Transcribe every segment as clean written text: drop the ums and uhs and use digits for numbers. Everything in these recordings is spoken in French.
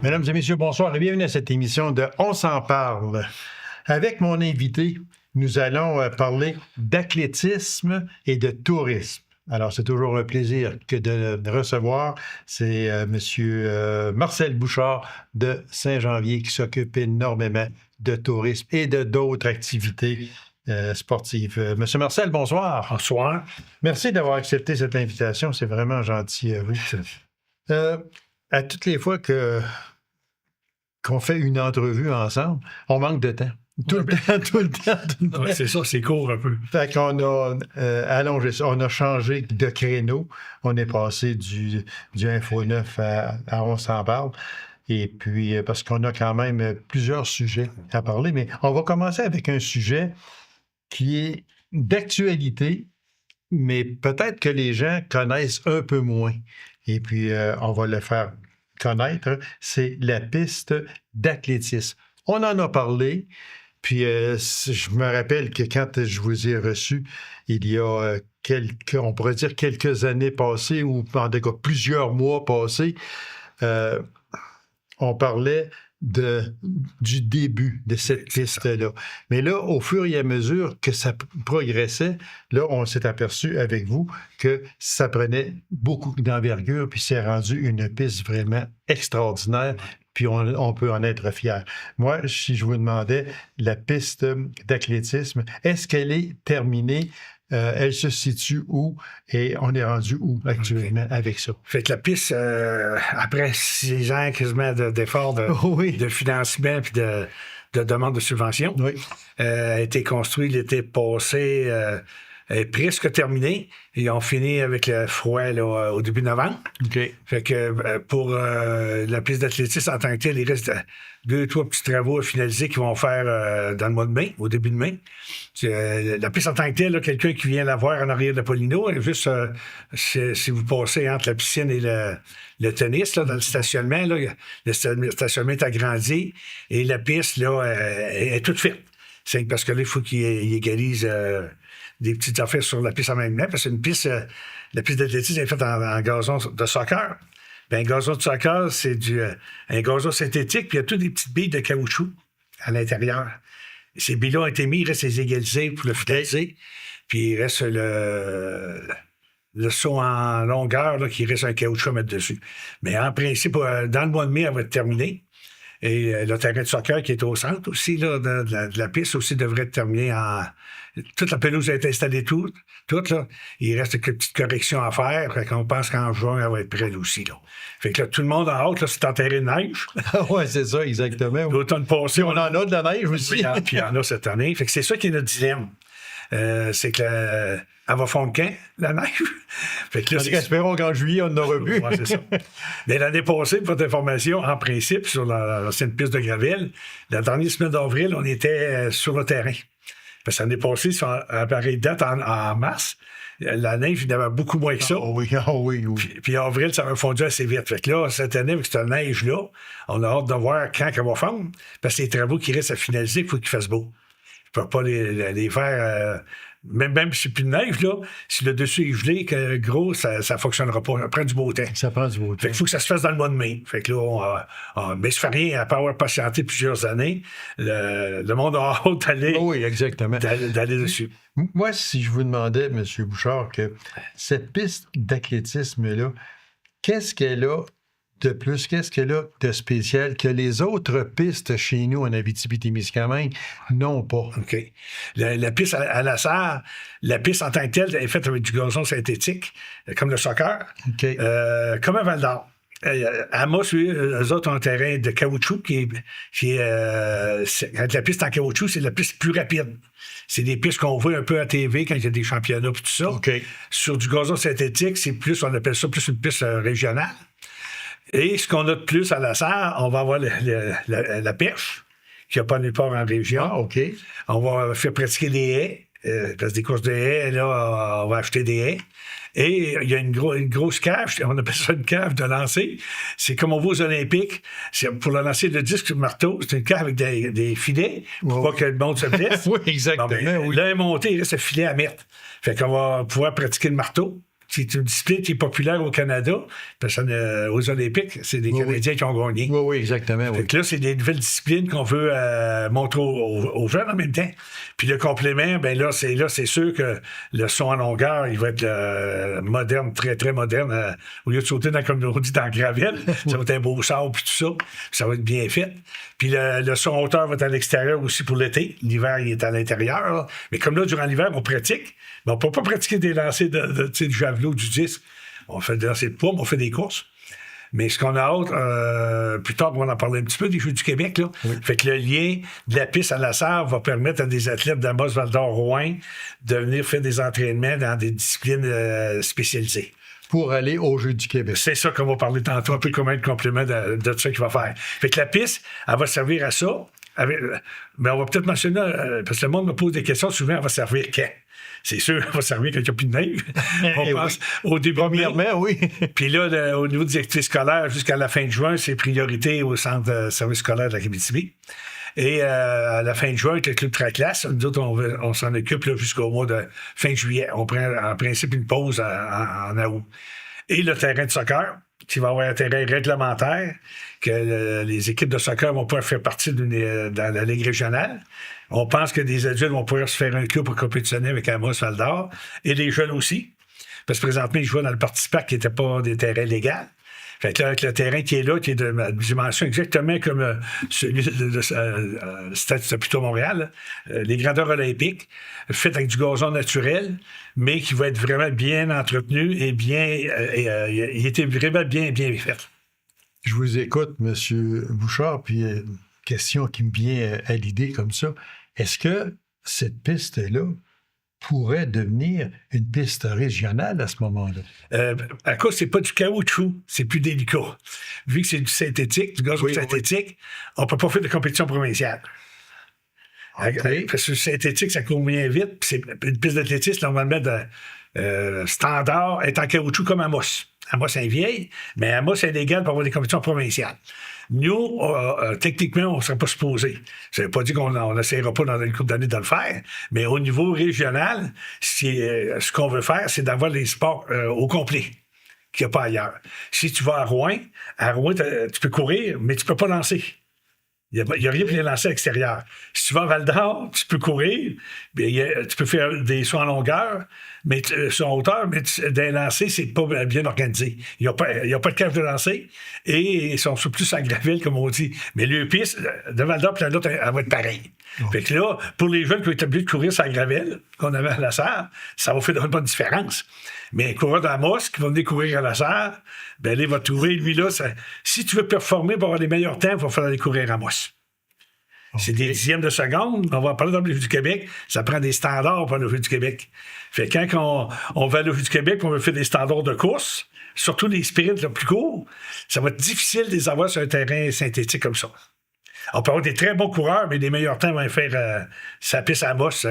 Mesdames et messieurs, bonsoir et bienvenue à cette émission de On s'en parle. Avec mon invité, nous allons parler d'athlétisme et de tourisme. Alors, c'est toujours un plaisir que de le recevoir. C'est M. Marcel Bouchard de Saint-Janvier qui s'occupe énormément de tourisme et de d'autres activités sportives. Monsieur Marcel, bonsoir. Bonsoir. Merci d'avoir accepté cette invitation. C'est vraiment gentil à vous. À toutes les fois qu'on fait une entrevue ensemble, on manque de temps. Tout le temps. Ouais, c'est ça, c'est court un peu. Fait qu'on a allongé ça. On a changé de créneau. On est passé du Info 9 à On s'en parle. Et puis, parce qu'on a quand même plusieurs sujets à parler, mais on va commencer avec un sujet qui est d'actualité, mais peut-être que les gens connaissent un peu moins. Et puis, on va le faire connaître, c'est la piste d'athlétisme. On en a parlé, puis je me rappelle que quand je vous ai reçu, il y a on pourrait dire quelques années passées, ou en tout cas plusieurs mois passés, on parlait du début de cette piste-là. Mais là, au fur et à mesure que ça progressait, là, on s'est aperçu avec vous que ça prenait beaucoup d'envergure, puis c'est rendu une piste vraiment extraordinaire, puis on peut en être fier. Moi, si je vous demandais, la piste d'athlétisme, est-ce qu'elle est terminée? Elle se situe où et on est rendu où actuellement avec ça? Fait que la piste, après 6 ans quasiment d'efforts de financement puis de demande de subvention, a été construite l'été passé, est presque terminée. Ils ont fini avec le froid là, au début novembre. Okay. Fait que pour la piste d'athlétisme en tant que telle, il reste 2-3 petits travaux à finaliser qu'ils vont faire dans le mois de mai, au début de mai. La piste en tant que telle, là, quelqu'un qui vient la voir en arrière de Paulino, juste si vous passez entre la piscine et le tennis, là, dans le stationnement, là, le stationnement est agrandi et la piste là, est toute faite. C'est parce que là, il faut qu'il égalise des petites affaires sur la piste en même temps, parce que la piste d'athlétisme est faite en gazon de soccer. Bien, un gazon de soccer, c'est un gazon synthétique, puis il y a toutes des petites billes de caoutchouc à l'intérieur. Ces billes-là ont été mises, il reste les égalisés pour le finaliser, puis il reste le saut en longueur, là, qui reste un caoutchouc à mettre dessus. Mais en principe, dans le mois de mai, elle va être terminée. Et le terrain de soccer qui est au centre aussi, là, de la piste aussi devrait être terminé toute la pelouse a été installée toute là. Il reste quelques petites corrections à faire. Fait qu'on pense qu'en juin, elle va être prête aussi, là. Fait que là, tout le monde en haut, là, c'est en terrain de neige. Oui, c'est ça, exactement. L'automne passé, on en a de la neige aussi. Puis il y en a cette année. Fait que c'est ça qui est notre dilemme. C'est que elle va fondre quand, la neige? Fait que là, espérons qu'en juillet, on en aura vu. Ouais, c'est ça. Mais l'année passée, pour votre information, en principe, sur l'ancienne piste de gravel, la dernière semaine d'avril, on était sur le terrain. Parce que l'année passée, à pareille date, en mars, la neige, il y en avait beaucoup moins que ça. Oh oui. Puis en avril, ça a fondu assez vite. Fait que là, cette année, avec cette neige-là, on a hâte de voir quand elle va fondre. Parce que les travaux qui restent à finaliser, il faut qu'ils fassent beau. Je ne peux pas les faire... Même si c'est plus de neige, là, si le dessus est gelé, gros, ça ne fonctionnera pas. Ça prend du beau temps. Ça prend du beau temps. Fait qu'il faut que ça se fasse dans le mois de mai. Fait que là, mais ça ne fait rien, à part avoir patienté plusieurs années. Le monde a hâte d'aller, oui, exactement. d'aller dessus. Moi, si je vous demandais, M. Bouchard, que cette piste d'athlétisme-là, qu'est-ce qu'elle a de plus, qu'est-ce qu'elle a de spécial que les autres pistes chez nous en Abitibi-Témiscamingue n'ont pas? OK. La piste à la serre, la piste en tant que telle est faite avec du gazon synthétique, comme le soccer, OK. comme un Val-d'Or. À Amos, eux autres ont un terrain de caoutchouc quand la piste en caoutchouc, c'est la piste plus rapide. C'est des pistes qu'on voit un peu à TV quand il y a des championnats et tout ça. Okay. Sur du gazon synthétique, c'est plus, on appelle ça plus une piste régionale. Et ce qu'on a de plus à la serre, on va avoir la perche, qui n'a pas nulle part en région. Ah, OK. On va faire pratiquer des haies, parce que des courses de haies, là, on va acheter des haies. Et il y a une grosse cave, on appelle ça une cave de lancer. C'est comme on voit aux Olympiques. C'est pour le lancer de disque sur le marteau, c'est une cave avec des filets pour pas que le monde se blesse. Oui, exactement. Bon, oui. Là, elle est montée, il reste un filet à mettre. Fait qu'on va pouvoir pratiquer le marteau. C'est une discipline qui est populaire au Canada, parce qu'aux Olympiques, c'est des Canadiens qui ont gagné. Oui, oui, exactement. Oui. Fait que là, c'est des nouvelles disciplines qu'on veut montrer aux jeunes en même temps. Puis le complément, ben là, c'est sûr que le saut en longueur, il va être moderne, très, très moderne. Au lieu de sauter comme on dit, dans le gravel, ça va être un beau sable puis tout ça. Puis ça va être bien fait. Puis le saut en hauteur va être à l'extérieur aussi pour l'été. L'hiver, il est à l'intérieur. Là. Mais comme là, durant l'hiver, on pratique. Mais on ne peut pas pratiquer des lancers du javelot, du disque. On fait des lancers de poids, mais on fait des courses. Mais ce qu'on a hâte, plus tard, on va en parler un petit peu des Jeux du Québec. Là. Oui. Fait que le lien de la piste à la Sarre va permettre à des athlètes d'Amos, Val-d'Or, Rouen de venir faire des entraînements dans des disciplines spécialisées. Pour aller aux Jeux du Québec. C'est ça qu'on va parler tantôt, un peu comme un complément de ça qu'il va faire. Fait que la piste, elle va servir à ça. Mais on va peut-être mentionner, parce que le monde me pose des questions, souvent, elle va servir quand? C'est sûr, elle va servir quand il n'y a plus de neige. On pense au début. Premièrement, oui. Puis là, au niveau des activités scolaires, jusqu'à la fin de juin, c'est priorité au centre de service scolaire de la Abitibi. Et à la fin de juin, avec le club Traclasse, nous autres, on s'en occupe là, jusqu'au mois de fin juillet. On prend en principe une pause en août. Et le terrain de soccer, qui va avoir un terrain réglementaire, que les équipes de soccer vont pouvoir faire partie dans la Ligue régionale. On pense que des adultes vont pouvoir se faire un club pour compétitionner avec Amos Val-d'Or, et les jeunes aussi. Parce que présentement, ils jouent dans le Parti-Parc qui n'était pas des terrains légaux. Fait que là, avec le terrain qui est là, qui est de dimension exactement comme celui de Stade Saputo Montréal, les grandeurs olympiques, fait avec du gazon naturel, mais qui va être vraiment bien entretenu et bien. Il était vraiment bien fait. Je vous écoute, M. Bouchard, puis une question qui me vient à l'idée comme ça. Est-ce que cette piste-là pourrait devenir une piste régionale à ce moment-là? À cause, c'est pas du caoutchouc, c'est plus délicat. Vu que c'est du synthétique, du gazon synthétique, on peut pas faire de compétition provinciale. Okay. Parce que le synthétique, ça court bien vite. Puis une piste d'athlétisme, normalement, standard, est en caoutchouc comme Amos. Amos est vieille, mais Amos est légal pour avoir des compétitions provinciales. Nous, techniquement, on ne serait pas supposé. Ça ne veut pas dire qu'on n'essayera pas dans une couple d'années de le faire, mais au niveau régional, ce qu'on veut faire, c'est d'avoir les sports au complet, qu'il n'y a pas ailleurs. Si tu vas à Rouen, tu peux courir, mais tu ne peux pas lancer. Il n'y a rien pour les lancer à l'extérieur. Si tu vas à Val-d'Or, tu peux courir, tu peux faire des sauts en longueur, mais sauts en hauteur, mais des lancers, c'est pas bien organisé. Il n'y a pas de cage de lancer et ils sont plus à gravel, comme on dit. Mais le piste de Val-d'Or et l'autre, elle va être pareille. Okay. Fait que là, pour les jeunes qui ont été obligés de courir sur la gravel, qu'on avait à la Sarre, ça va faire une bonne différence. Mais un coureur d'Amos qui va venir courir à la Sarre, ben là, il va trouver, lui, là, si tu veux performer pour avoir les meilleurs temps, il va falloir aller courir à Amos. Okay. C'est des dixièmes de seconde. On va en parler dans le Jeux du Québec. Ça prend des standards pour le Jeux du Québec. Fait que quand on va au Jeux du Québec, on veut faire des standards de course, surtout les sprints le plus courts, ça va être difficile de les avoir sur un terrain synthétique comme ça. On peut avoir des très bons coureurs, mais les meilleurs temps vont faire sa piste à Amos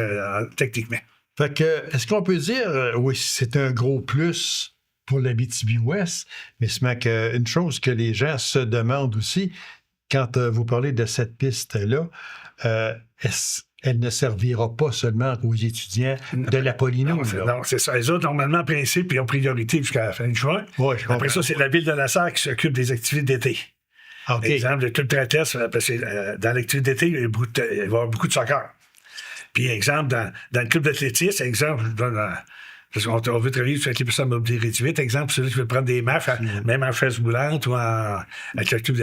techniquement. Fait que, est-ce qu'on peut dire, oui, c'est un gros plus pour l'Abitibi-Ouest, mais c'est qu'une chose que les gens se demandent aussi, quand vous parlez de cette piste-là, elle ne servira pas seulement aux étudiants de l'Apollino. Non, c'est ça. Les autres, normalement, en principe, ils ont priorité jusqu'à la fin de juin. Oui, après ça, c'est la ville de la Sarre qui s'occupe des activités d'été. Okay. Exemple, le club Traclasse, parce que dans l'activité d'été, il va y avoir beaucoup de soccer. Puis, exemple, dans le club d'athlétisme, exemple, je donne parce qu'on veut travailler avec les personnes mobiles réduites. Exemple, celui qui veut prendre des marches, même en chaise roulante ou avec le club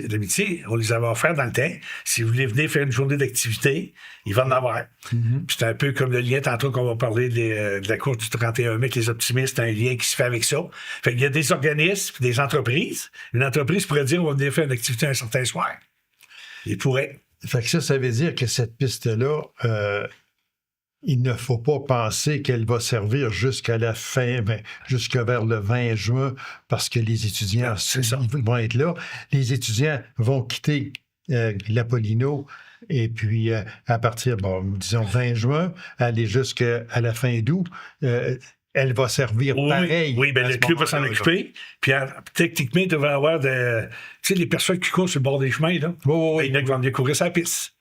d'amitié, on les avait offerts dans le temps. Si vous voulez venir faire une journée d'activité, ils vont en avoir. Mm-hmm. Puis c'est un peu comme le lien, tantôt qu'on va parler de la course du 31 mai avec les optimistes, c'est un lien qui se fait avec ça. Fait qu'il y a des organismes, des entreprises. Une entreprise pourrait dire, on va venir faire une activité un certain soir. Il pourrait. Fait que ça veut dire que cette piste-là, il ne faut pas penser qu'elle va servir jusqu'à la fin, jusqu'à vers le 20 juin, parce que les étudiants vont être là. Les étudiants vont quitter l'Apollino et puis à partir, disons 20 juin, aller jusqu'à la fin d'août. Elle va servir pareil. Oui, le club va s'en occuper. Puis techniquement, il devrait y avoir les personnes qui courent sur le bord des chemins. Là. Oui. Il y en a qui vont venir courir sur la piste.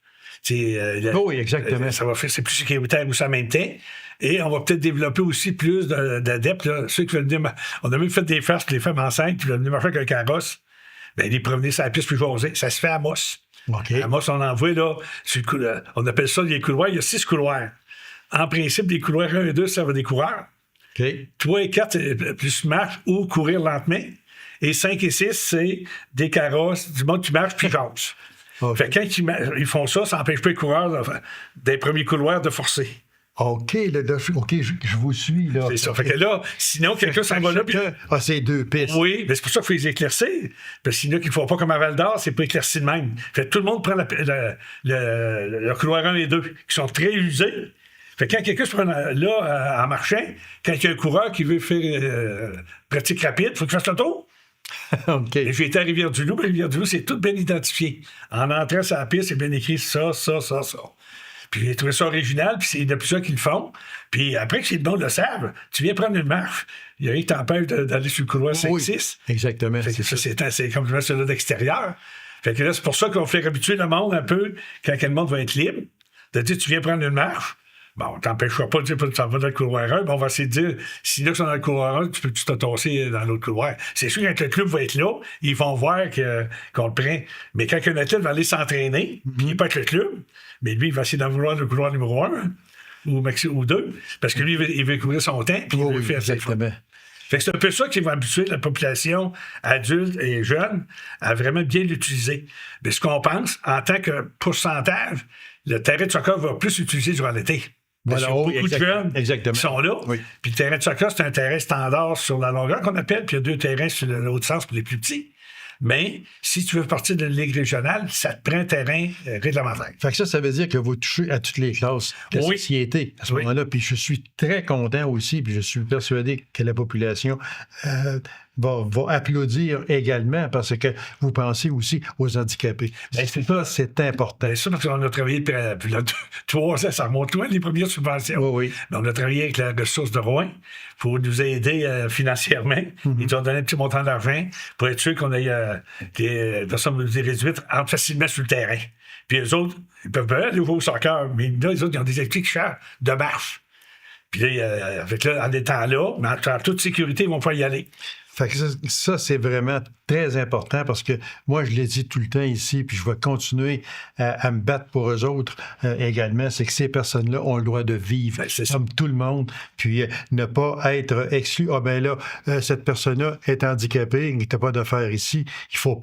Oui, exactement. Ça va faire, c'est plus sécuritaire aussi en même temps. Et on va peut-être développer aussi plus d'adeptes. Là. Ceux qui veulent venir. On a même fait des farces pour les femmes enceintes qui veulent venir marcher avec un carrosse. Ben, ils promener sur la piste plus jaser. Ça se fait à Moss. OK. À Moss, on envoie, là, on appelle ça les couloirs. Il y a 6 couloirs. En principe, les couloirs 1 et 2 servent des coureurs. OK. 3 et 4, c'est plus marche ou courir lentement. Et 5 et 6, c'est des carrosses, du monde qui marche puis jase. Okay. Fait que quand ils font ça, ça n'empêche pas les coureurs des premiers couloirs de forcer. OK, OK, je vous suis, là. C'est ça. Fait que là, sinon, quelqu'un s'en va là. Puis... c'est 2 pistes. Oui, mais c'est pour ça qu'il faut les éclaircir. Parce que sinon, qu'ils ne font pas comme à Val-d'Or, c'est pas éclairci de même. Fait que tout le monde prend le couloir 1 et 2, qui sont très usés. Fait que quand quelqu'un se prend là en marchant, quand il y a un coureur qui veut faire pratique rapide, il faut qu'il fasse le tour. OK. Et j'ai été à Rivière-du-Loup. Rivière-du-Loup, c'est tout bien identifié. En entrant sur la piste, c'est bien écrit ça. Puis j'ai trouvé ça original, puis c'est de plus ça qu'ils le font. Puis après que c'est le monde le savent, tu viens prendre une marche, il y a rien qui t'empêche d'aller sur le couloir 5-6. Oui, exactement. Fait que c'est complètement celui d'extérieur. Fait que là, c'est pour ça qu'on fait habituer le monde un peu, quand le monde va être libre, de dire tu viens prendre une marche. Bon, on t'empêchera pas de dire que tu vas dans le couloir 1, mais on va essayer de dire, si là, ils sont dans le couloir 1, tu peux-tu t'attasser dans l'autre couloir. C'est sûr que quand le club va être là, ils vont voir qu'on le prend. Mais quand un athlète va aller s'entraîner, puis il n'est pas avec le club, mais lui, il va essayer d'en vouloir le couloir numéro 1 ou 2, parce que lui, il veut courir son temps, puis il veut faire ça. Exactement. Fait que c'est un peu ça qui va habituer la population adulte et jeune à vraiment bien l'utiliser. Mais ce qu'on pense, en tant que pourcentage, le terrain de soccer va plus l'utiliser durant l'été. Parce qu'il y a beaucoup de jeunes qui sont là. Oui. Puis le terrain de soccer, c'est un terrain standard sur la longueur qu'on appelle, puis il y a 2 terrains sur l'autre sens pour les plus petits. Mais si tu veux partir de la Ligue régionale, ça te prend un terrain réglementaire. Fait que ça veut dire que vous touchez à toutes les classes de la société à ce moment-là. Puis je suis très content aussi, puis je suis persuadé que la population va applaudir également parce que vous pensez aussi aux handicapés. C'est important. Bien sûr, parce qu'on a travaillé depuis 3 ans, ça remonte loin, les premières subventions. Oui. Mais on a travaillé avec la ressource de Rouen pour nous aider financièrement. Mm-hmm. Ils nous ont donné un petit montant d'argent pour être sûr qu'on ait des sommes réduites entre facilement sur le terrain. Puis eux autres, ils peuvent pas aller au soccer, mais là, les autres, ils ont des équipes chères de marche. Puis là, en étant là, mais en toute sécurité, ils vont pouvoir y aller. Fait que ça, c'est vraiment très important parce que moi, je l'ai dit tout le temps ici, puis je vais continuer à me battre pour eux autres également, c'est que ces personnes-là ont le droit de vivre comme tout le monde, puis ne pas être exclu. Ah ben là, cette personne-là est handicapée, il n'y a pas d'affaires ici. Il faut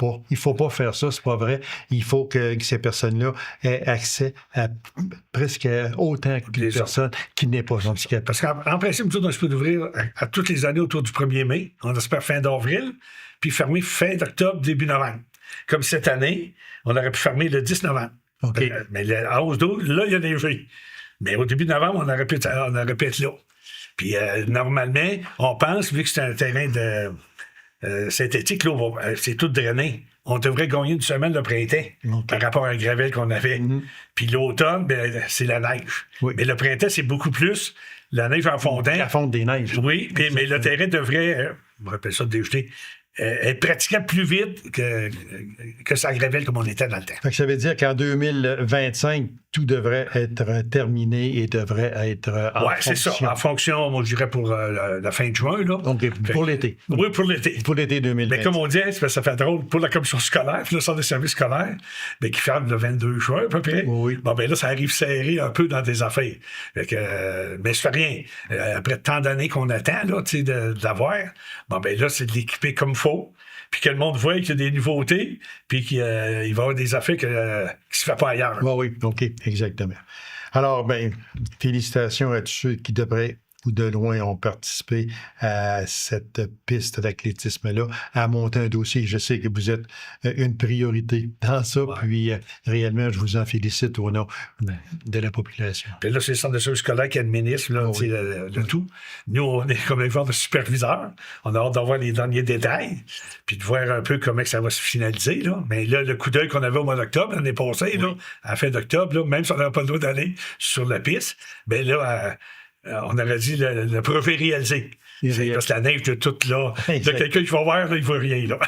pas faire ça, c'est pas vrai. Il faut que ces personnes-là aient accès à presque autant que les personnes qui n'est pas handicapées. Parce qu'en principe, nous autres, on peut ouvrir à toutes les années autour du 1er mai. On espère fin d'avril, puis fermer fin d'octobre, début novembre. Comme cette année, on aurait pu fermer le 10 novembre. Okay. Mais le 11-12, là, il y a neigé. Mais au début de novembre, on aurait pu être là. Puis normalement, on pense, vu que c'est un terrain de synthétique, là, c'est tout drainé. On devrait gagner une semaine de printemps par rapport à un gravel qu'on avait. Mm-hmm. Puis l'automne, c'est la neige. Oui. Mais le printemps, c'est beaucoup plus la neige en fondant. La fonte des neiges. Oui, mais le terrain devrait, on appelle ça déjeter, être pratiquable plus vite que ça gravel comme on était dans le temps. Fait que ça veut dire qu'en 2025, tout devrait être terminé et devrait être en fonction. Oui, c'est ça. En fonction, moi, je dirais pour la fin de juin. Là. Donc, pour l'été. Oui, pour l'été. Pour l'été 2025. Mais comme on dit, ça fait drôle, pour la commission scolaire, puis le centre de services scolaires, mais qui ferme le 22 juin à peu près. Oui. Bon, ben là, ça arrive serré un peu dans des affaires. Fait que, mais ça fait rien. Après tant d'années qu'on attend, là, tu sais, de l'avoir, bon, ben là, c'est de l'équiper comme il faut. Puis que le monde voit qu'il y a des nouveautés, puis qu'il va y avoir des affaires qui ne se font pas ailleurs. Oui, OK, exactement. Alors, bien, félicitations à tous ceux qui devraient ou de loin ont participé à cette piste d'athlétisme-là, à monter un dossier. Je sais que vous êtes une priorité dans ça, puis réellement, je vous en félicite au nom de la population. Puis là, c'est le centre de services scolaires qui administre le tout. Nous, on est comme un genre de superviseur. On a hâte d'avoir les derniers détails, puis de voir un peu comment ça va se finaliser. Là. Mais là, le coup d'œil qu'on avait au mois d'octobre, l'année passée, là, à la fin d'octobre, là, même si on n'avait pas le droit d'aller sur la piste, bien là, on aurait dit le projet réalisé. Parce que la neige de toute là. Exact. De quelqu'un qui va voir, là, il ne voit rien. Là.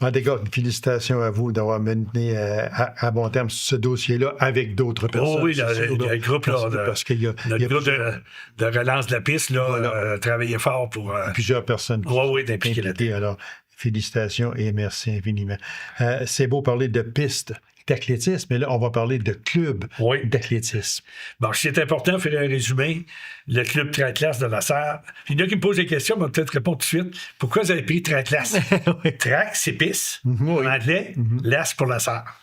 En tout cas, félicitations à vous d'avoir mené à bon terme ce dossier-là avec d'autres personnes. Oh oui, le groupe, là, parce qu'il y a, notre groupe de relance de la piste, là, travaillait fort pour... plusieurs personnes d'impliquer là-dedans. Alors, félicitations et merci infiniment. C'est beau parler de pistes d'athlétisme, mais là, on va parler de club d'athlétisme. Bon, c'est important de faire un résumé. Le club Triathlon de la Sarre. Il y en a qui me posent des questions, mais peut-être répondre tout de suite. Pourquoi vous avez pris Triathlon? Track, c'est piste. En anglais, LAS pour la Sarre.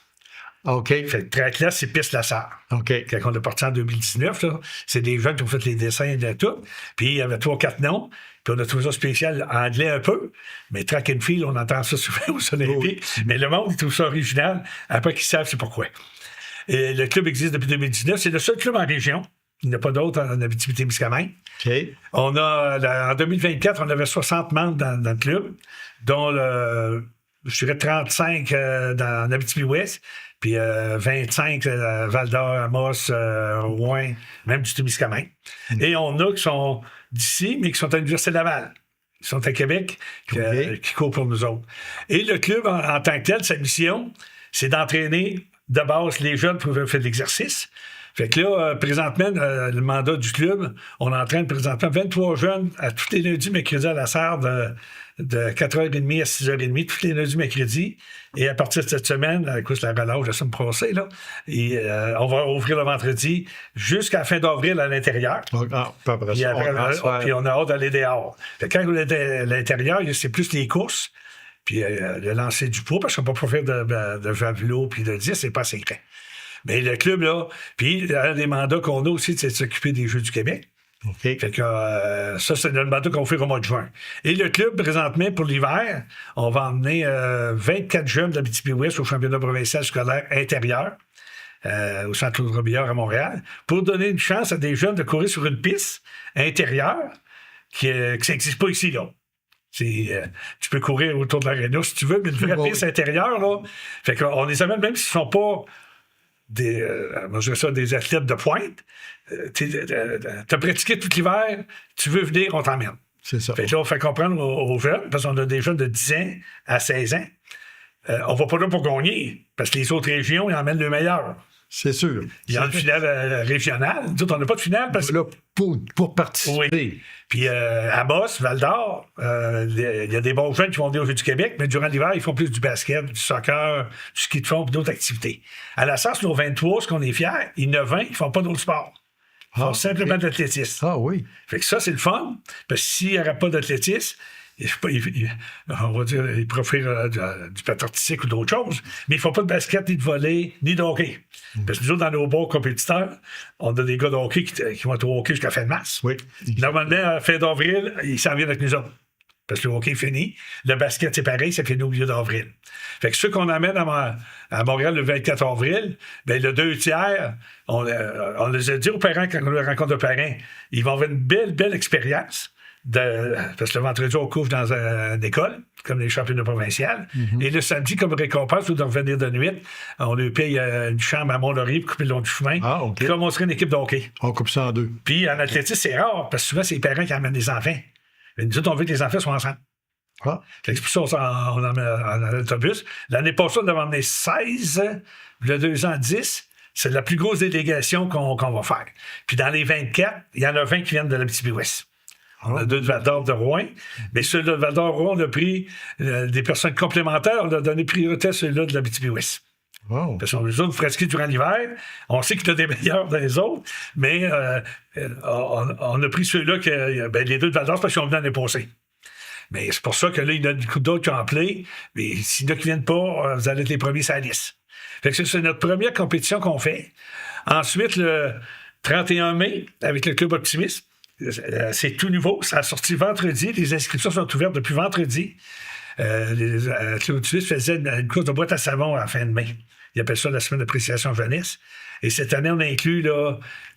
OK. Fait Triathlon, c'est piste la Sarre. OK. Quand on est parti en 2019, là, c'est des gens qui ont fait les dessins de tout. Puis il y avait 3-4 noms. Puis on a trouvé ça spécial anglais un peu. Mais track and field, on entend ça souvent aux Olympiques. Mais le monde, il trouve ça original. Après qu'ils savent c'est pourquoi. Et le club existe depuis 2019. C'est le seul club en région. Il n'y en a pas d'autres en Abitibi-Témiscamingue. OK. On a, en 2024, on avait 60 membres dans le club, dont, je dirais, 35 dans Abitibi-Ouest, puis 25 Val-d'Or, Amos, Rouen, même du Témiscamingue. Et on a qui sont d'ici, mais qui sont à l'Université Laval. Ils sont à Québec, qui courent pour nous autres. Et le club, en tant que tel, sa mission, c'est d'entraîner de base les jeunes pour faire de l'exercice. Fait que là, présentement, le mandat du club, on entraîne présentement 23 jeunes à tous les lundis, mercredis à la Sarre de 4h30 à 6h30, tous les lundis, mercredis. Et à partir de cette semaine, à cause de la relâche la semaine passée, là, on va ouvrir le vendredi jusqu'à la fin d'avril à l'intérieur. Puis on a hâte d'aller dehors. Fait que quand on est à l'intérieur, c'est plus les courses, puis le lancer du poids, parce qu'on ne peut pas faire de javelot puis de 10, c'est pas secret. Mais le club, là, puis un des mandats qu'on a aussi, c'est de s'occuper des Jeux du Québec. Okay. Fait que ça, c'est le mandat qu'on fait au mois de juin. Et le club, présentement, pour l'hiver, on va emmener 24 jeunes de l'Abitibi-Ouest au championnat provincial scolaire intérieur au Centre Claude Robillard à Montréal pour donner une chance à des jeunes de courir sur une piste intérieure qui n'existe pas ici, là. Tu peux courir autour de l'aréna si tu veux, mais une vraie piste intérieure, là. Fait qu'on les amène, même s'ils ne sont pas des athlètes de pointe. T'as pratiqué tout l'hiver, tu veux venir, on t'emmène. C'est ça. Fait que là, on fait comprendre aux jeunes, parce qu'on a des jeunes de 10 ans à 16 ans, on va pas là pour gagner, parce que les autres régions, ils emmènent le meilleur. C'est sûr. Il y a une finale régionale. Nous autres, on n'a pas de finale. Parce que là, pour participer. Oui. Puis à Boss, Val-d'Or, il y a des bons jeunes qui vont venir aux Jeux du Québec, mais durant l'hiver, ils font plus du basket, du soccer, du ski de fond et d'autres activités. À la Sarre, nos 23, ce qu'on est fiers, ils ne 20, ils ne font pas d'autres sports. Ils font simplement de l'athlétisme. Ah oui. Fait que ça, c'est le fun. Parce que s'il n'y aurait pas d'athlétisme, on va dire, ils pourraient faire du patin artistique ou d'autres choses, mais ils ne font pas de basket, ni de volley, ni de hockey. Parce que nous autres, dans nos bons compétiteurs, on a des gars de hockey qui vont être au hockey jusqu'à la fin de mars. Oui. Normalement, à la fin d'avril, ils s'en viennent avec nous autres. Parce que le hockey est fini. Le basket, c'est pareil, ça finit au milieu d'avril. Fait que ceux qu'on amène à Montréal le 24 avril, bien, le 2 tiers, on les a dit aux parents, quand on leur rencontre de parents, ils vont avoir une belle expérience. Parce que le vendredi, on couvre dans une école, comme les championnats provinciaux. Et le samedi, comme récompense, ou de revenir de nuit, on lui paye une chambre à Mont-Laurier pour couper le long du chemin. Ah, OK. Comme on serait une équipe de hockey. On coupe ça en deux. Puis en athlétisme, c'est rare, parce que souvent, c'est les parents qui amènent des enfants. Mais nous autres, on veut que les enfants soient ensemble. Ah. Fait que c'est pour ça on emmène en autobus. L'année passée, on avait emmené 16, le 2 ans, 10. C'est la plus grosse délégation qu'on va faire. Puis dans les 24, il y en a 20 qui viennent de l'Abitibi-Ouest. On a 2 de Val-d'Or de Rouen. Mais ceux-là de Val-d'or Rouen, on a pris des personnes complémentaires. On a donné priorité à ceux-là de l'Abitibi-Ouest. Wow. Parce qu'on les autres pratiqués durant l'hiver. On sait qu'il y a des meilleurs dans les autres. Mais on a pris ceux-là, les 2 de Val-d'Or, c'est parce qu'ils ont venu l'année passée. Mais c'est pour ça que là, il y en a beaucoup d'autres qui ont appelé. Mais s'il y en a qui ne viennent pas, vous allez être les premiers sur la liste. Fait que c'est notre première compétition qu'on fait. Ensuite, le 31 mai, avec le Club Optimiste, c'est tout nouveau. Ça a sorti vendredi. Les inscriptions sont ouvertes depuis vendredi. Le Club Optimiste faisait une course de boîte à savon à la fin de mai. Ils appellent ça la semaine d'appréciation jeunesse. Et cette année, on a inclus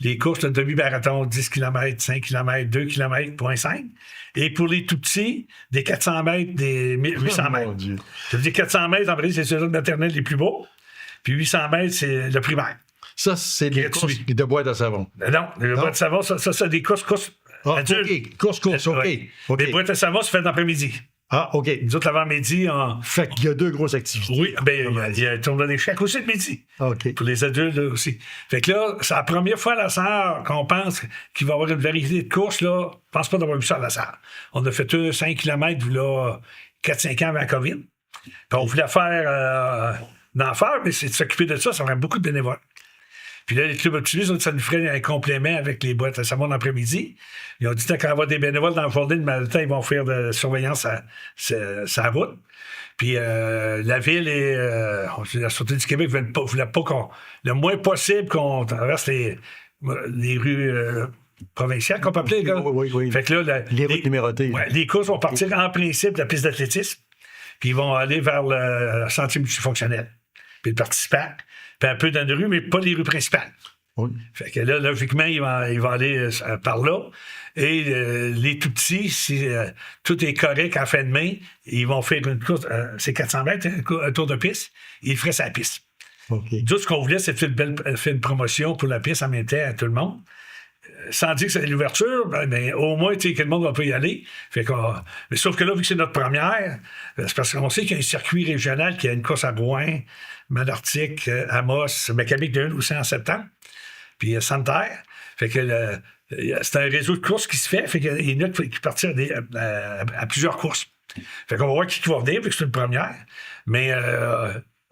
les courses de demi-marathon, 10 km, 5 km, 2 km, 0.5. Et pour les tout-petits, des 400 mètres, des 800 mètres. Je veux dire, 400 mètres, en vrai, c'est ceux-là de maternelle les plus beaux. Puis 800 mètres, c'est le primaire. Ça, c'est des courses de boîte à savon. Non, les boîtes à savon, ça c'est des courses Ah, adulte. OK. Course, OK. Ouais. OK. Les brouettes à savon se fait l'après-midi. Ah, OK. Nous autres, l'avant-midi, Fait qu'il y a 2 grosses activités. oui, il y a le tournoi d'échecs aussi le midi. OK. Pour les adultes là, aussi. Fait que là, c'est la première fois à la Sarre qu'on pense qu'il va y avoir une variété de courses. Là. Je pense pas d'avoir vu ça à la Sarre. On a fait 5 km là, 4-5 ans avant la COVID. Puis on voulait d'en faire, mais c'est de s'occuper de ça, ça prend beaucoup de bénévoles. Puis là, les clubs optimistes, ça nous ferait un complément avec les boîtes à savon l'après-midi. Ils ont dit qu'il y avoir des bénévoles dans le journée, le matin, ils vont faire de surveillance à la route. Puis la ville et la Sûreté du Québec ne voulaient pas le moins possible qu'on traverse les rues provinciales, qu'on peut appeler. Oui. Fait que là, les routes numérotées. Ouais, les courses vont partir en principe de la piste d'athlétisme, puis ils vont aller vers le sentier multifonctionnel. Puis le participant, puis un peu dans les rues, mais pas les rues principales. Oui. Fait que là, logiquement, ils vont aller par là. Et les tout petits, si tout est correct en fin de main, ils vont faire une course, c'est 400 mètres, un tour de piste, ils feraient sa piste. OK. Tout ce qu'on voulait, c'est faire une promotion pour la piste en même temps à tout le monde. Sans dire que c'est l'ouverture, ben, au moins, tu sais, que le monde peut y aller. Mais sauf que là, vu que c'est notre première, c'est parce qu'on sait qu'il y a un circuit régional qui a une course à Brouin, Malartic, Amos, Macamic de 1 aussi en septembre, puis Santerre. Fait que c'est un réseau de courses qui se fait. Fait qu'il y en a qui partent à plusieurs courses. Fait qu'on va voir qui va venir, vu que c'est une première. Mais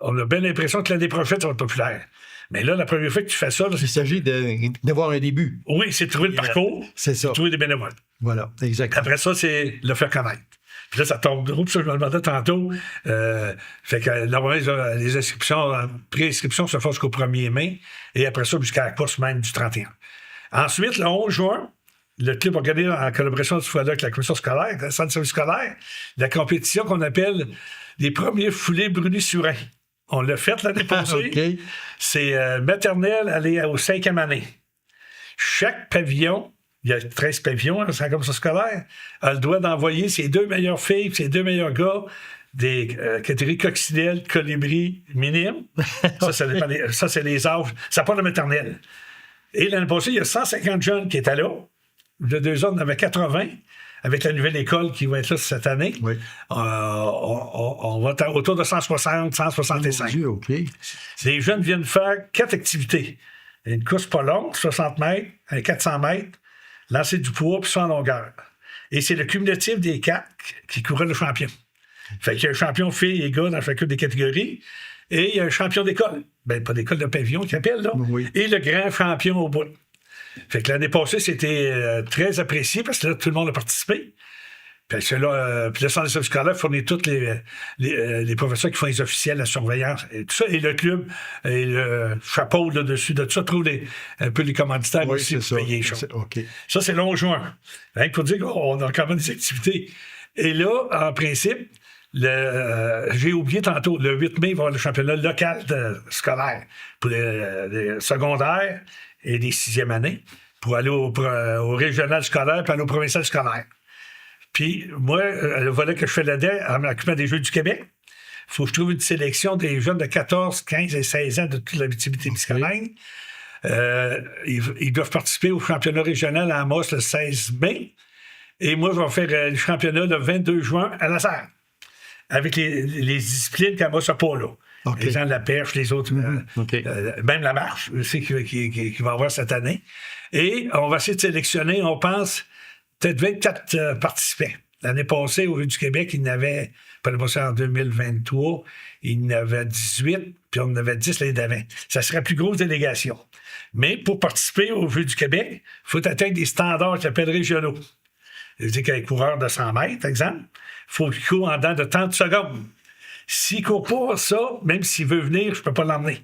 on a bien l'impression que l'année prochaine, ça va être populaire. Mais là, la première fois que tu fais ça... Là, il s'agit d'avoir un début. Oui, c'est de trouver le parcours. C'est ça. Trouver des bénévoles. Voilà, exactement. Après ça, c'est le faire connaître. Puis là, ça tombe gros, puis ça, je me demandais tantôt. Fait que normalement, les inscriptions, préinscriptions se font jusqu'au 1er mai, et après ça, jusqu'à la course même du 31. Ensuite, le 11 juin, le club organise en collaboration cette fois-là avec la commission scolaire, le centre de service scolaire, la compétition qu'on appelle les premiers foulées Bruni-Surin. On l'a fait l'année passée. Okay. C'est maternelle, aller au 5e année. Chaque pavillon, il y a 13 pavillons, c'est comme ça scolaire, a le droit d'envoyer ses 2 meilleures filles et ses 2 meilleurs gars des catégories coccinelles, colibri, minimes. Ça, c'est les âges. Ça part de maternelle. Et l'année passée, il y a 150 jeunes qui étaient là. Le 2 ans, on en avait 80. Avec la nouvelle école qui va être là cette année, oui. On va être autour de 160, 165. Oh Dieu, OK. Les jeunes viennent faire 4 activités. Une course pas longue, 60 mètres, un 400 mètres, lancer du poids, puis ça en longueur. Et c'est le cumulatif des 4 qui courait le champion. Fait qu'il y a un champion filles et gars dans chacune des catégories, et il y a un champion d'école. Ben, pas d'école de pavillon qui appelle, là. Oui. Et le grand champion au bout. Fait que l'année passée, c'était très apprécié parce que là, tout le monde a participé. Puis là, le centre de service scolaire fournit tous les professeurs qui font les officiels, la surveillance et tout ça. Et le club, et le chapeau là-dessus de tout ça, trouve un peu les commanditaires aussi pour payer les choses. Okay. Ça, c'est le 11 juin. Rien pour dire qu'on a quand même des activités. Et là, en principe, j'ai oublié tantôt, le 8 mai, il va y avoir le championnat local scolaire pour les secondaires et les 6e années pour aller au régional scolaire puis aller au provincial scolaire. Puis moi, le volet que je fais là-dedans, en m'occupant des Jeux du Québec, il faut que je trouve une sélection des jeunes de 14, 15 et 16 ans de toute la Abitibi-Témiscamingue. Ils doivent participer au championnat régional à Amos le 16 mai. Et moi, je vais faire le championnat le 22 juin à la Sarre, avec les disciplines qu'Amos n'a pas là. Okay. Les gens de la perche, les autres, même la marche aussi qui va avoir cette année. Et on va essayer de sélectionner, on pense, peut-être 24 participants. L'année passée, au Jeux du Québec, il y en avait, pas l'année passée en 2023, il y en avait 18, puis on en avait 10 l'année d'avant. Ça serait la plus grosse délégation. Mais pour participer au Jeux du Québec, il faut atteindre des standards qui s'appellent régionaux. Ça veut dire qu'un coureur de 100 mètres, par exemple, il faut qu'il court en dedans de 30 secondes. S'il ne court pas ça, même s'il veut venir, je ne peux pas l'emmener.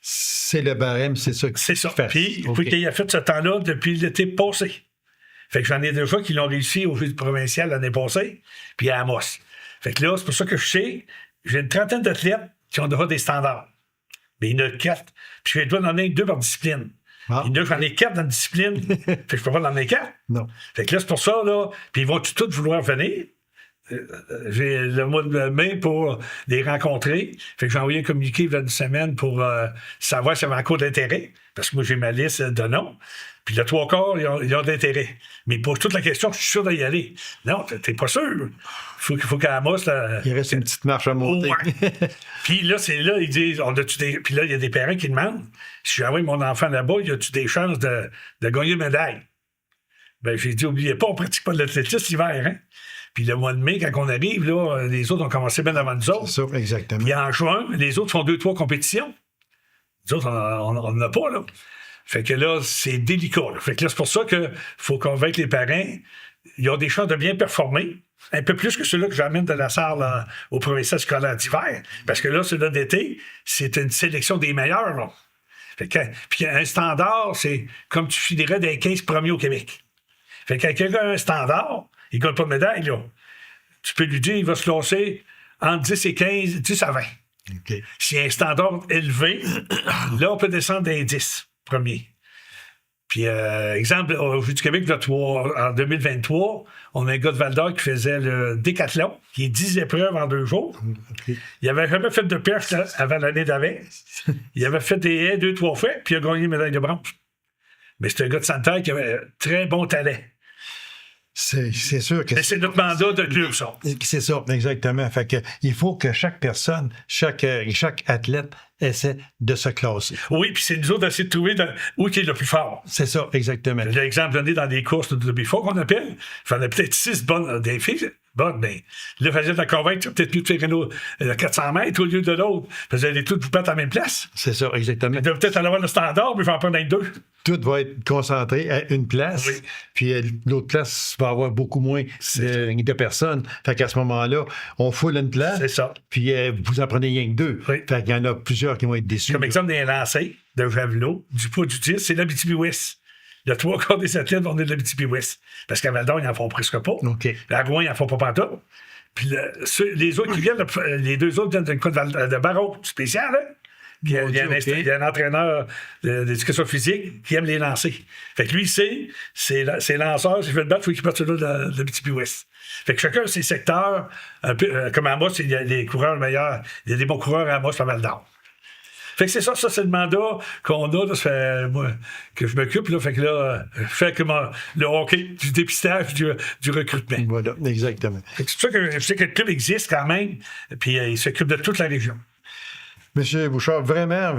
C'est le barème, c'est ça que c'est ça. Puis, il faut qu'il ait fait ce temps-là depuis l'été passé. Fait que j'en ai 2 fois qui l'ont réussi au Jeu provincial l'année passée, puis à Amos. Fait que là, c'est pour ça que je sais, j'ai une trentaine d'athlètes qui ont droit des standards. Mais il y en a 4. Puis je dois en emmener 2 par discipline. Ah. Il y en a, j'en ai 4 dans la discipline. Fait que je peux pas en emmener 4. Non. Fait que là, c'est pour ça, là. Puis ils vont tous vouloir venir. j'ai le mois de mai pour les rencontrer. Fait que j'ai envoyé un communiqué il y a une semaine pour savoir s'il y avait un cours d'intérêt. Parce que moi, j'ai ma liste de noms. Puis le 3/4, ils ont de l'intérêt. Mais ils posent toute la question, je suis sûr d'y aller. Non, t'es pas sûr. Il faut qu'Amos... Il reste une petite marche à monter. Ouais. Puis là, c'est là, ils disent, Puis là, il y a des parents qui demandent, si j'envoie mon enfant là-bas, y a-tu des chances de gagner une médaille? Ben, j'ai dit, oubliez pas, on pratique pas de l'athlétisme l'hiver, hein? Puis le mois de mai, quand on arrive, là, les autres ont commencé bien avant nous autres. C'est ça, exactement. Puis en juin, les autres font 2-3 compétitions. Les autres, on n'en a pas, là. Fait que là, c'est délicat. Là. Fait que là, c'est pour ça qu'il faut convaincre les parents. Ils ont des chances de bien performer. Un peu plus que ceux-là que j'amène de la salle au provincial scolaire d'hiver. Parce que là, ceux-là d'été, c'est une sélection des meilleurs. Là. Fait que, puis un standard, c'est comme tu finirais des 15 premiers au Québec. Fait que quand quelqu'un a un standard, il ne gagne pas de médaille, là. Tu peux lui dire, il va se lancer entre 10 et 15, 10 à 20. Okay. S'il y a un standard élevé, là, on peut descendre des 10 premiers. Puis, exemple, au Jeux du Québec, là, en 2023, on a un gars de Val-d'Or qui faisait le décathlon, qui est 10 épreuves en 2 jours. Okay. Il avait jamais fait de perche avant l'année d'avant. Il avait fait des haies 2-3 fois, puis il a gagné une médaille de bronze. Mais c'est un gars de Santerre qui avait très bon talent. C'est sûr que... Mais c'est notre mandat de club, ça. C'est ça, exactement. Fait que, il faut que chaque personne, chaque athlète essaie de se classer. Oui, puis c'est nous autres d'essayer de trouver où qui est le plus fort. C'est ça, exactement. L'exemple donné dans des courses de before qu'on appelle, il fallait peut-être 6 bonnes des filles. Bonne, mais là, il fallait la convaincre, peut-être mieux de faire 400 mètres au lieu de l'autre. Vous allez toutes vous battre à la même place. C'est ça, exactement. Vous devez peut-être aller avoir le standard, mais il va en prendre un 2. Tout va être concentré à une place, oui. Puis l'autre place va avoir beaucoup moins de personnes. Fait qu'à ce moment-là, on foule une place, c'est ça. Puis vous en prenez rien que 2. Oui. Fait qu'il y en a plusieurs qui vont être déçus. Comme exemple, des lancers de javelot, du poids du 10, c'est l'Abitibi-Ouest. Il y a 3/4 des athlètes vont venir de l'Abitibi-Ouest. Parce qu'à Val-d'Or, ils n'en font presque pas. Okay. À Rouen, ils n'en font pas pantoute. Puis les autres qui viennent, les 2 autres viennent d'une cour de barreau spécial, hein? Puis il y a un entraîneur d'éducation physique qui aime les lancer. Fait que lui, il sait, c'est lanceur, s'il veut le battre, il faut qu'il parte là de l'Abitibi-Ouest. Fait que chacun a ses secteurs, un peu, comme à Amos, il y a des coureurs meilleurs, il y a des bons coureurs à Amos, à Val-d'Or. Fait que c'est ça, c'est le mandat qu'on a, là, ça fait, moi, que je m'occupe, là, fait que là, je fais comme le hockey, du dépistage, du recrutement. Voilà, exactement. Fait que c'est pour ça que je sais que le club existe quand même, puis il s'occupe de toute la région. Monsieur Bouchard, vraiment,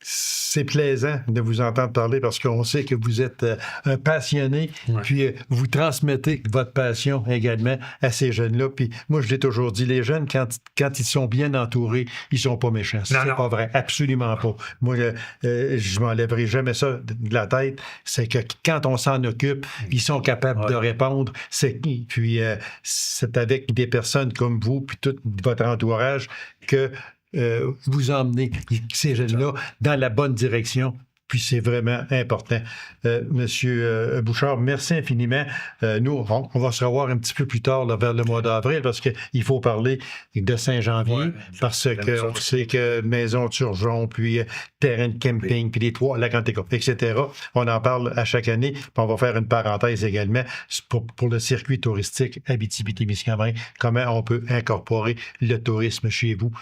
c'est plaisant de vous entendre parler parce qu'on sait que vous êtes un passionné, ouais. Puis vous transmettez votre passion également à ces jeunes-là. Puis moi, je l'ai toujours dit, les jeunes, quand ils sont bien entourés, ils sont pas méchants. C'est pas vrai, absolument pas. Moi, je m'enlèverai jamais ça de la tête. C'est que quand on s'en occupe, ils sont capables de répondre. Puis c'est avec des personnes comme vous, puis tout votre entourage, que vous emmenez ces jeunes-là dans la bonne direction. Puis c'est vraiment important. Monsieur Bouchard, merci infiniment. Nous, on va se revoir un petit peu plus tard, là, vers le mois d'avril, parce qu'il faut parler de Saint-Janvier, parce qu'on sait que Maison Turgeon, puis terrain de camping, puis les 3 lacs Antécop, etc. On en parle à chaque année. Puis on va faire une parenthèse également pour le circuit touristique Abitibi-Témiscamingue, comment on peut incorporer le tourisme chez vous.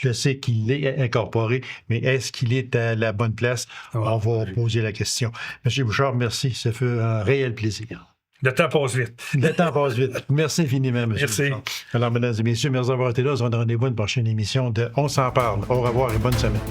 Je sais qu'il est incorporé, mais est-ce qu'il est à la bonne place? On va poser la question. Monsieur Bouchard, merci. Ça fait un réel plaisir. Le temps passe vite. Le temps passe vite. Merci infiniment, monsieur Bouchard. Alors, mesdames et messieurs, merci d'avoir été là. On se donne rendez-vous à une prochaine émission de On s'en parle. Au revoir et bonne semaine.